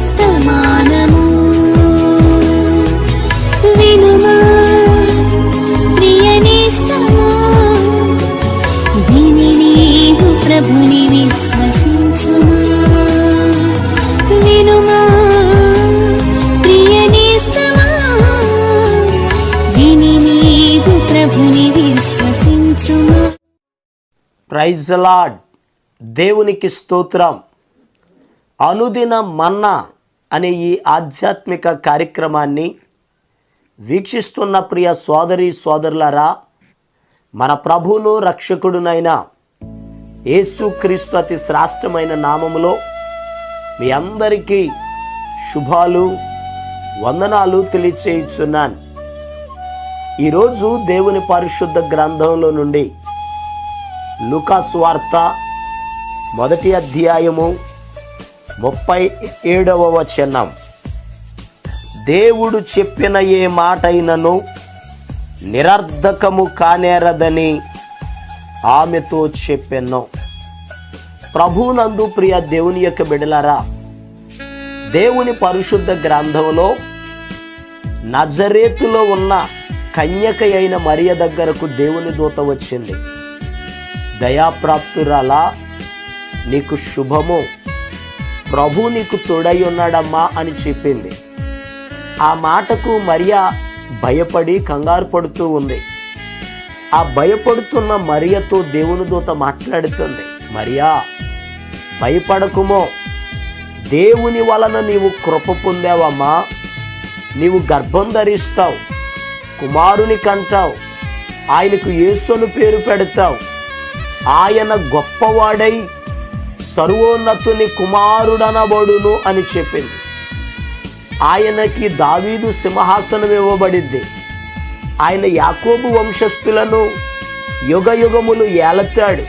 వర్తమానము వినుమా ప్రియ నేస్తమా, విని నీవు ప్రభుని విశ్వసించుమా. వినుమా ప్రియ నేస్తమా, విని నీవు ప్రభుని విశ్వసించుమా. Praise the lord. దేవునికి స్తోత్రం. అనుదిన మన్నా అనే ఈ ఆధ్యాత్మిక కార్యక్రమాన్ని వీక్షిస్తున్న ప్రియ సోదరి సోదరులారా, మన ప్రభువును రక్షకుడునైన యేసుక్రీస్తు అతి శ్రేష్టమైన నామములో మీ అందరికీ శుభాలు వందనాలు తెలియచేయుచున్నాను. ఈరోజు దేవుని పరిశుద్ధ గ్రంథంలో నుండి లూకా సువార్త 1వ అధ్యాయము 37వ వచనం. దేవుడు చెప్పిన ఏ మాటైనను నిరర్ధకము కానేరదని ఆమెతో చెప్పెను. ప్రభువునందు ప్రియ దేవుని యొక్క బిడ్డలారా, దేవుని పరిశుద్ధ గ్రంథంలో నజరేతులో ఉన్న కన్యక అయిన మరియ దగ్గరకు దేవుని దూత వచ్చింది. దయాప్రాప్తురాలా, నీకు శుభము, ప్రభు నీకు తోడై ఉన్నాడమ్మా అని చెప్పింది. ఆ మాటకు మరియ భయపడి కంగారు పడుతూ ఉంది. ఆ భయపడుతున్న మరియతో దేవుని దూత మాట్లాడుతుంది. మరియా, భయపడకుమో, దేవుని వలన నీవు కృప పొందావమ్మా. నీవు గర్భం ధరిస్తావు, కుమారుని కంటావు, ఆయనకు యేసును పేరు పెడతావు. ఆయన గొప్పవాడై సర్వోన్నతుని కుమారుడనబడును అని చెప్పింది. ఆయనకి దావీదు సింహాసనం ఇవ్వబడింది. ఆయన యాకోబు వంశస్థులను యుగ యుగములు ఏలతాడు.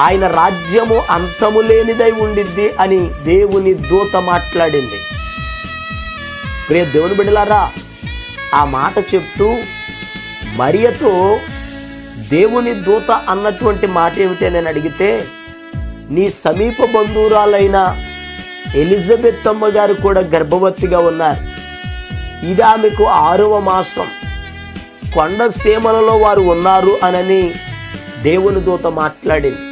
ఆయన రాజ్యము అంతము లేనిదై ఉండిద్ది అని దేవుని దూత మాట్లాడింది. ప్రియ దేవుని బిడ్డలారా, ఆ మాట చెప్తూ మరియతో దేవుని దూత అన్నటువంటి మాట ఏమిటి నేను అడిగితే, నీ సమీప బంధువురాలైన ఎలిజబెత్ అమ్మ గారు కూడా గర్భవతిగా ఉన్నారు. ఇది ఆమెకు 6వ మాసం. కొండ సీమలలో వారు ఉన్నారు అనని దేవుని దూత మాట్లాడింది.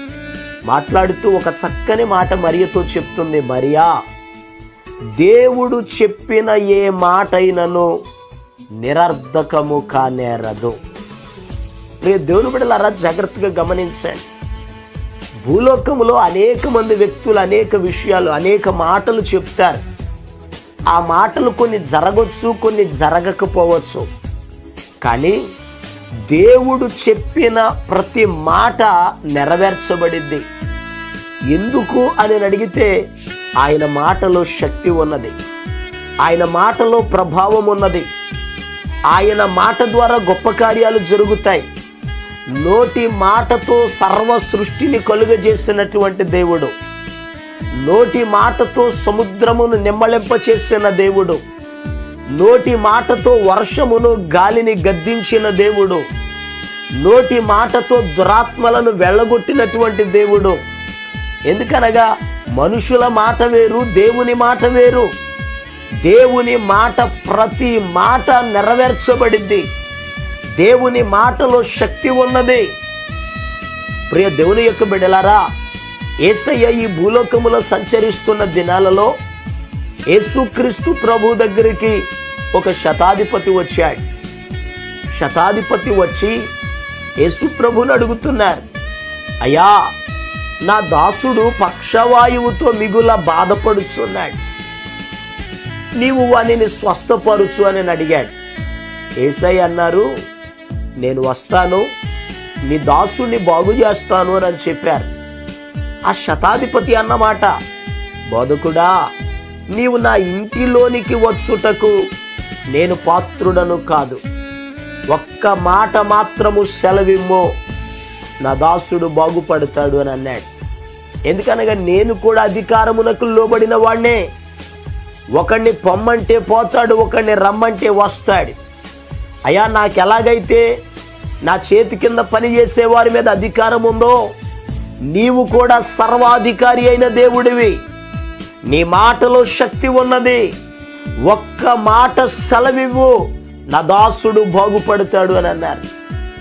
మాట్లాడుతూ ఒక చక్కని మాట మరియతో చెప్తుంది. మరియా, దేవుడు చెప్పిన ఏ మాటైనను నిరర్ధకము కానేరదు. దేవుని బిడ్డలారా, జాగ్రత్తగా గమనించండి. భూలోకములో అనేక మంది వ్యక్తులు అనేక విషయాలు అనేక మాటలు చెప్తారు. ఆ మాటలు కొన్ని జరగవచ్చు, కొన్ని జరగకపోవచ్చు. కానీ దేవుడు చెప్పిన ప్రతి మాట నెరవేర్చబడింది. ఎందుకు అని అడిగితే, ఆయన మాటలో శక్తి ఉన్నది, ఆయన మాటలో ప్రభావం ఉన్నది, ఆయన మాట ద్వారా గొప్ప కార్యాలు జరుగుతాయి. నోటి మాటతో సర్వ సృష్టిని కలుగజేసినటువంటి దేవుడు, నోటి మాటతో సముద్రమును నిమ్మళింపచేసిన దేవుడు, నోటి మాటతో వర్షమును గాలిని గద్దించిన దేవుడు, నోటి మాటతో దురాత్మలను వెళ్ళగొట్టినటువంటి దేవుడు. ఎందుకనగా మనుషుల మాట వేరు, దేవుని మాట వేరు. దేవుని మాట ప్రతి మాట నెరవేర్చబడింది. దేవుని మాటలో శక్తి ఉన్నది. ప్రియ దేవుని యొక్క బిడ్డలారా, యేసయ్య ఈ భూలోకములో సంచరిస్తున్న దినాలలో యేసుక్రీస్తు ప్రభు దగ్గరికి ఒక శతాధిపతి వచ్చాడు. శతాధిపతి వచ్చి యేసు ప్రభుని అడుగుతున్నారు, అయ్యా, నా దాసుడు పక్షవాయువుతో మిగుల బాధపడుచున్నాడు, నీవు వానిని స్వస్థపరుచు అని అడిగాడు. యేసయ్య అన్నారు, నేను వస్తాను, నీ దాసుని బాగు చేస్తాను అని చెప్పారు. ఆ శతాధిపతి అన్నమాట, బోధకుడా, నీవు నా ఇంటిలోనికి వచ్చుటకు నేను పాత్రుడను కాదు, ఒక్క మాట మాత్రము సెలవిమ్మో, నా దాసుడు బాగుపడతాడు అని అన్నాడు. ఎందుకనగా నేను కూడా అధికారమునకు లోబడిన వాడినే. ఒకడిని పొమ్మంటే పోతాడు, ఒకడిని రమ్మంటే వస్తాడు. అయ్యా, నాకు ఎలాగైతే నా చేతి కింద పనిచేసే వారి మీద అధికారం ఉందో, నీవు కూడా సర్వాధికారి అయిన దేవుడివి. నీ మాటలో శక్తి ఉన్నది, ఒక్క మాట సెలవివ్వు, నా దాసుడు బాగుపడతాడు అని అన్నారు.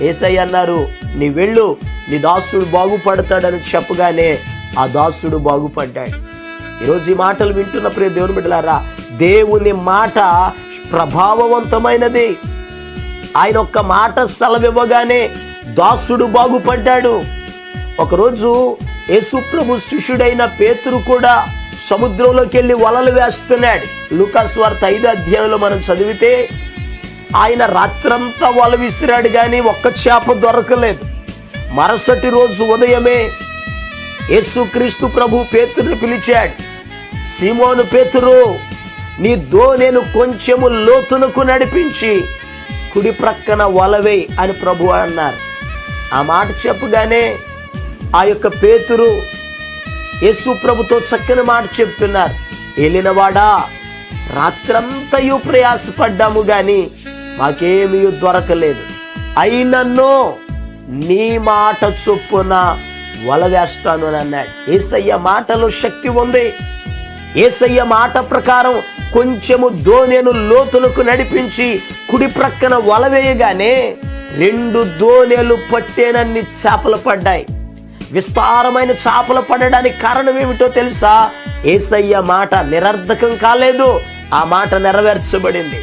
యేసయ్య అన్నారు, నీ వెళ్ళు, నీ దాసుడు బాగుపడతాడని చెప్పగానే ఆ దాసుడు బాగుపడ్డాడు. ఈరోజు ఈ మాటలు వింటున్న ప్రియ దేవుని బిడ్డలారా, దేవుని మాట ప్రభావవంతమైనది. ఆయన ఒక్క మాట సెలవివ్వగానే దాసుడు బాగుపడ్డాడు. ఒకరోజు యేసు ప్రభు శిష్యుడైన పేతురు కూడా సముద్రంలోకి వెళ్ళి వలలు వేస్తున్నాడు. లూకా సువార్త 5వ అధ్యాయంలో మనం చదివితే ఆయన రాత్రంతా వల విసిరాడు, కానీ ఒక్క చేప దొరకలేదు. మరుసటి రోజు ఉదయమే యేసుక్రీస్తు ప్రభు పేతురుని పిలిచాడు. సీమోను పేతురు, నీ దోణెను కొంచెము లోతునకు నడిపించి కుడి ప్రక్కన వలవే అని ప్రభు అన్నారు. ఆ మాట చెప్పగానే ఆ యొక్క పేతురు యేసు ప్రభుతో చక్కని మాట చెప్తున్నారు. ఏలినవాడా, రాత్రంతయు ప్రయాసపడ్డాము గాని మాకేమీ దొరకలేదు, అయినను నీ మాట చొప్పున వల వేస్తాను అని అన్నాడు. యేసయ్య మాటలో శక్తి ఉంది. యేసయ్య మాట ప్రకారం కొంచెము దోణెను లోతులకు నడిపించి కుడి ప్రక్కన వల వేయగానే 2 దోణెలు పట్టేనన్ని చేపలు పడ్డాయి. విస్తారమైన చేపలు పడడానికి కారణం ఏమిటో తెలుసా? యేసయ్య మాట నిరర్ధకం కాలేదు, ఆ మాట నెరవేర్చబడింది.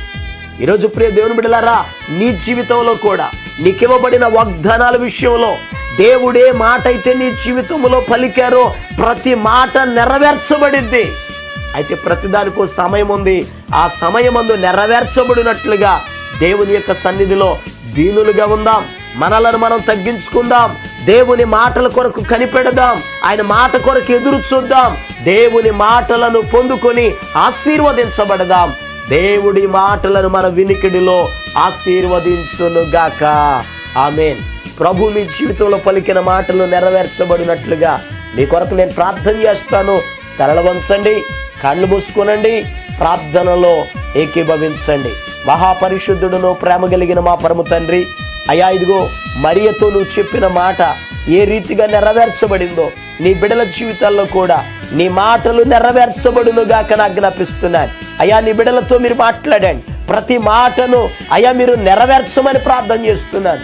ఈరోజు ప్రియ దేవుని బిడ్డలారా, నీ జీవితంలో కూడా నీకివ్వబడిన వాగ్దానాల విషయంలో దేవుడే మాట అయితే నీ జీవితంలో పలికారో ప్రతి మాట నెరవేర్చబడింది. అయితే ప్రతిదానికో సమయం ఉంది. ఆ సమయమందు నెరవేర్చబడినట్లుగా దేవుని యొక్క సన్నిధిలో దీనులుగా ఉందాం, మనలను మనం తగ్గించుకుందాం, దేవుని మాటల కొరకు కనిపెడదాం, ఆయన మాట కొరకు ఎదురు చూద్దాం, దేవుని మాటలను పొందుకొని ఆశీర్వదించబడదాం. దేవుడి మాటలను మన వినికిడిలో ఆశీర్వదించునుగాక. ఆమేన్. ప్రభు మీ జీవితంలో పలికిన మాటలు నెరవేర్చబడినట్లుగా మీ కొరకు నేను ప్రార్థన చేస్తాను. తలలు వంచండి, కళ్ళు మూసుకోనండి, ప్రార్థనలో ఏకీభవించండి. మహాపరిశుద్ధుడును ప్రేమ కలిగిన మా పరమ తండ్రి, అయ్యా ఇదిగో మరియతో నువ్వు చెప్పిన మాట ఏ రీతిగా నెరవేర్చబడిందో నీ బిడ్డల జీవితాల్లో కూడా నీ మాటలు నెరవేర్చబడునుగాక ఆజ్ఞాపిస్తున్నాను. అయ్యా నీ బిడ్డలతో మీరు మాట్లాడండి, ప్రతి మాటను అయ్యా మీరు నెరవేర్చమని ప్రార్థన చేస్తున్నాను.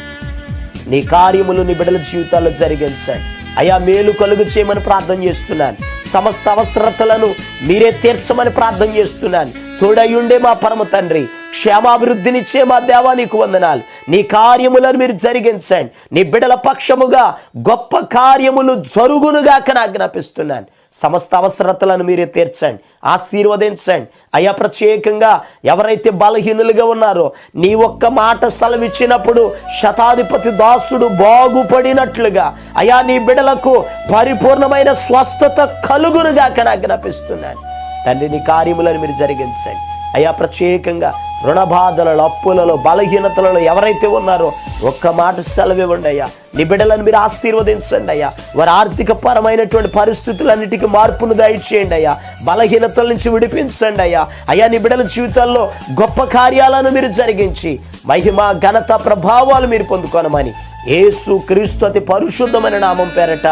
నీ కార్యములు నీ బిడ్డల జీవితాల్లో జరిగించండి. అయ్యా మేలు కలుగు చేయమని ప్రార్థన చేస్తున్నాను. సమస్త అవసరతలను మీరే తీర్చమని ప్రార్థన చేస్తున్నాను. తోడయుండే మా పరమ తండ్రి, క్షేమాభివృద్ధినిచ్చే మా దేవా నీకు వందనాలు. నీ కార్యములను మీరు జరిగించండి. నీ బిడ్డల పక్షముగా గొప్ప కార్యములు జరుగునుగాక ఆజ్ఞాపిస్తున్నాను. సమస్త అవసరతలను మీరే తీర్చండి, ఆశీర్వదించండి. అయ్యా ప్రత్యేకంగా ఎవరైతే బలహీనులుగా ఉన్నారో నీ ఒక్క మాట సెలవిచ్చినప్పుడు శతాధిపతి దాసుడు బాగుపడినట్లుగా అయ్యా నీ బిడ్డలకు పరిపూర్ణమైన స్వస్థత కలుగునుగాక ఆజ్ఞాపిస్తున్నాను. తండ్రి నీ కార్యములను మీరు జరిగించండి. అయ్యా ప్రత్యేకంగా రుణబాధలలో, అప్పులలో, బలహీనతలలో ఎవరైతే ఉన్నారో ఒక్క మాట సెలవివ్వండి అయ్యా. నీ బిడ్డలను మీరు ఆశీర్వదించండి అయ్యా. వారి ఆర్థిక పరమైనటువంటి పరిస్థితులన్నిటికీ మార్పును దయచేయండి అయ్యా. బలహీనతల నుంచి విడిపించండి అయ్యా. అయ్యా నీ బిడ్డల జీవితాల్లో గొప్ప కార్యాలను మీరు జరిగించి మహిమ, ఘనత, ప్రభావాలు మీరు పొందుకోనమని యేసు క్రీస్తు అతి పరిశుద్ధమైన నామం పేరట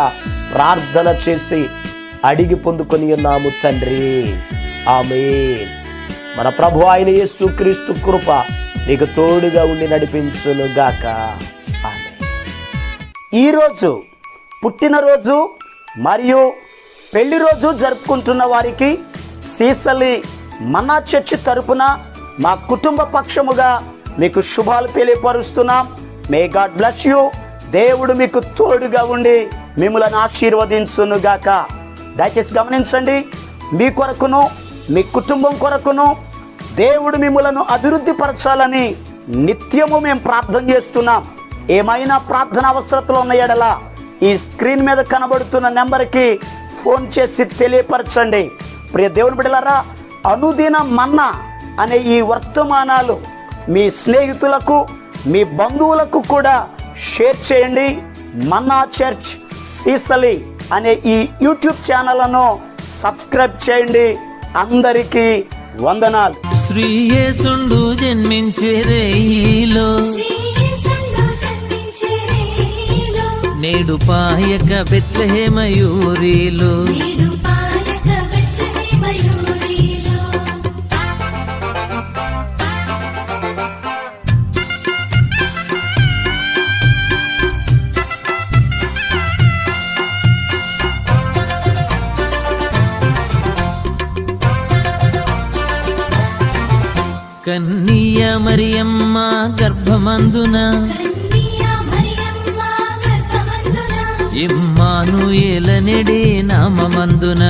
ప్రార్థన చేసి అడిగి పొందుకొని ఉన్నాము తండ్రి. ఆమేన్. మన ప్రభు అయిన యేసు క్రీస్తు కృప నీకు తోడుగా ఉండి నడిపించును గాక. ఆమేన్. ఈరోజు పుట్టినరోజు మరియు పెళ్లి రోజు జరుపుకుంటున్న వారికి సీసలి మన్నా చర్చి తరపున మా కుటుంబ పక్షముగా మీకు శుభాలు తెలియపరుస్తున్నాం. May God bless you. దేవుడు మీకు తోడుగా ఉండి మిమ్మల్ని ఆశీర్వదించును గాక. దయచేసి గమనించండి, మీ కొరకును మీ కుటుంబం కొరకును దేవుడు మిమ్మలను అభివృద్ధి పరచాలని నిత్యము మేము ప్రార్థన చేస్తున్నాం. ఏమైనా ప్రార్థన అవసరతలు ఉన్న ఎడల ఈ స్క్రీన్ మీద కనబడుతున్న నెంబర్కి ఫోన్ చేసి తెలియపరచండి. ప్రియ దేవుని బిడ్డలారా, అనుదిన మన్నా అనే ఈ వర్తమానాలు మీ స్నేహితులకు, మీ బంధువులకు కూడా షేర్ చేయండి. మన్నా చర్చ్ సీసలి అనే ఈ యూట్యూబ్ ఛానల్ను సబ్స్క్రైబ్ చేయండి. అందరికీ వందనాలు. శ్రీ యేసుండు జన్మించే రేయిలో నేడు పాయక బెత్లెహేమ యూరిలో కన్నీయ మరియమ్మ గర్భమందున ఇమ్మానుయేలనెడే నామమందున